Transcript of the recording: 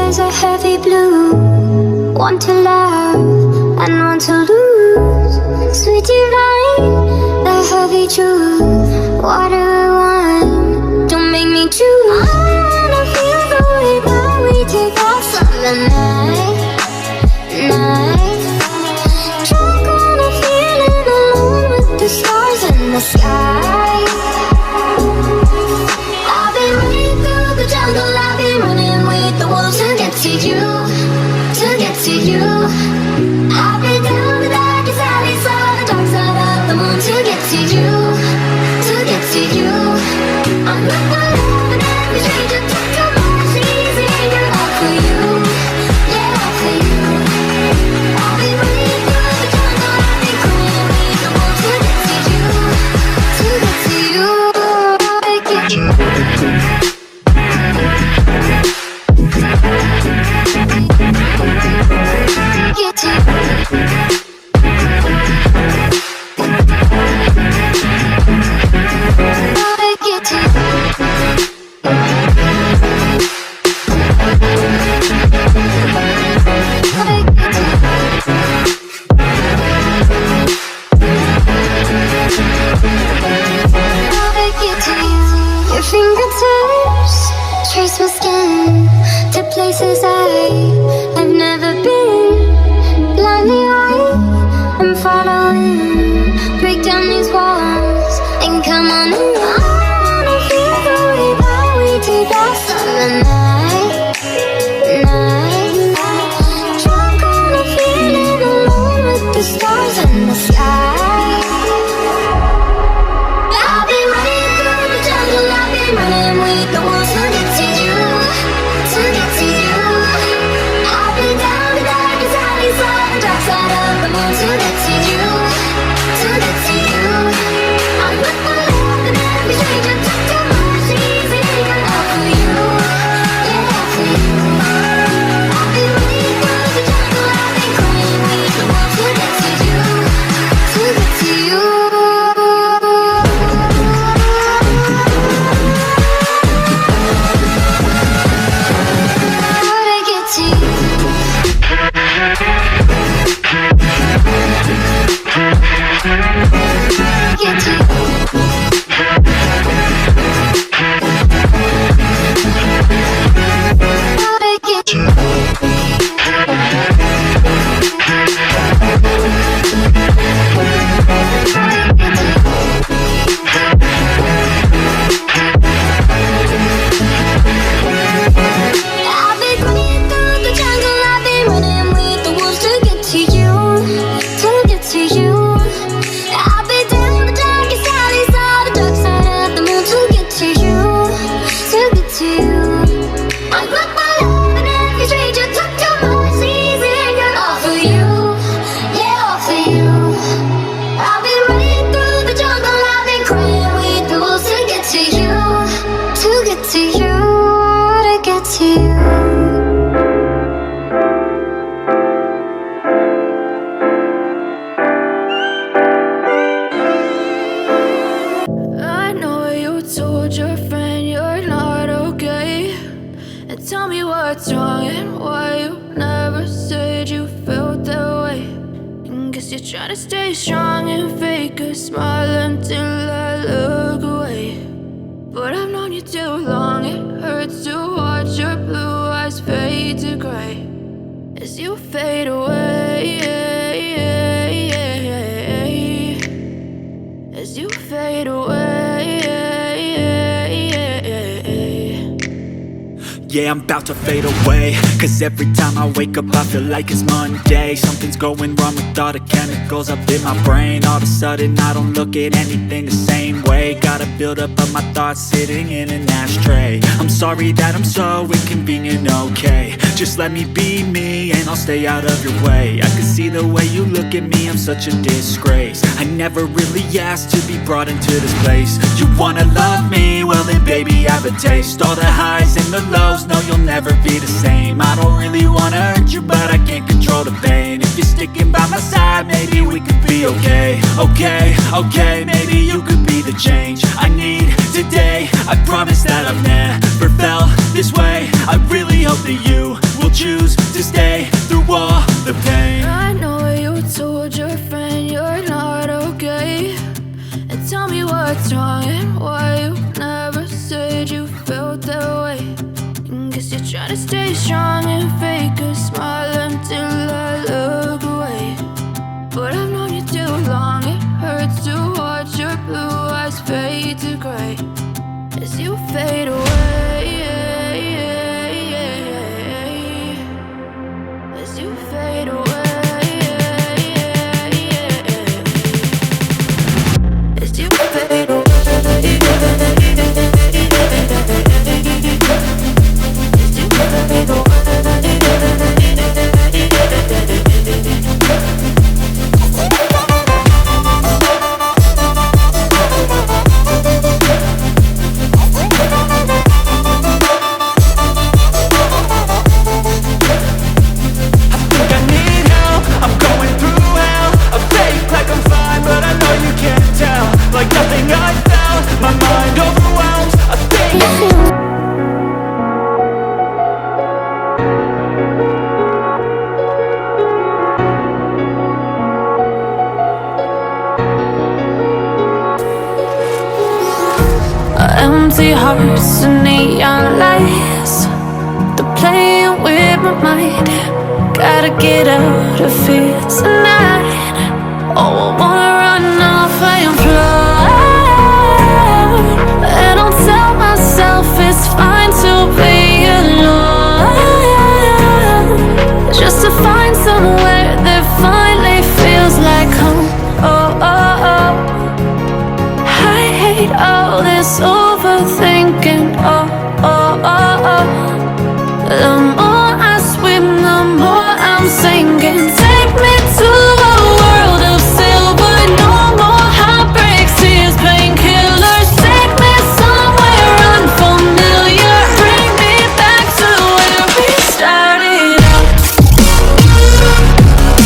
eyes are heavy blue, one to love and one to lose. Sweet divine, the heavy truth. What do I want? Don't make me choose. I wanna feel the way that we take off on the night. Drunk on a feeling alone with the stars in the sky. I've been running through the jungle, I've been running with the wolves to get to you, to get to you. I've been down the darkest alleys of the dark side of the moon to get to you, to get to you. I'm not gonna love and every stranger took too much easy, you're all for you, yeah, all for you. I've been running through the jungle, I've been crying with the wolves to get to you, to get to you. Get to you. Get to your fingertips trace my skin to places I've never been. Blindly I'm following. Break down these walls and come on in. I wanna feel the way that we take off on the night. Drunk on a feeling alone with the stars in the sky. I've been running through the jungle, I've been running with the wolves to get to you, to get to you. I've been down the darkest alleys of the dark side of the moon to get to you, to get to you. I'm not gonna love and every stranger took too much easy, you're all for you, yeah, all for you. I've been running through the jungle, I've been crying with the wolves to get to you, to get to you. Get to I've been running through the jungle, I've been running with the wolves to get to you, to get to you. I've been down the darkest alleys of the dark side of the moon to get to you, to get to you. I put my love in every stranger took too much easy, you're all for you, yeah, all for you. I've been running through the jungle, I've been crying with the wolves to get to you, to get to you, to get to you. I know you told your friend you're not okay, and tell me what's wrong and why you never said you felt that way. And guess you're trying to stay strong and fake a smile until I look away. But I've known you too long, it hurts to watch your blue eyes fade to gray as you fade away, as you fade away. Yeah, I'm about to fade away, cause every time I wake up I feel like it's Monday. Something's going wrong with all the chemicals up in my brain. All of a sudden I don't look at anything the same way. Gotta build up of my thoughts sitting in an ashtray. I'm sorry that I'm so inconvenient, okay. Just let me be me and I'll stay out of your way. I can see the way you look at me, I'm such a disgrace. I never really asked to be brought into this place. You wanna love me? Well then baby have a taste. All the highs and the lows, no you'll never be the same. I don't really wanna hurt you but I can't control the pain. If you're sticking by my side, maybe we could be okay. Okay, maybe you could be the change I need today. I promise that I've never felt this way. I really hope that you will choose to stay through all the pain. I know you told your friend you're not okay, and tell me what's wrong and why you never said you felt that way. And guess you're trying to stay strong and fake a smile until I look away. But I've known you too long, it hurts to watch your blue eyes fade to gray as you fade away, as you fade away, as you fade away, as you fade away. Empty hearts and neon lights, they're playing with my mind. Gotta get out of here tonight. Oh, I wanna run off and fly, and I'll tell myself it's fine to be alone, just to find somewhere that finally feels like home. Oh, oh, oh. I hate all this overthinking. Oh, oh, oh, oh. The more I swim, the more I'm sinking.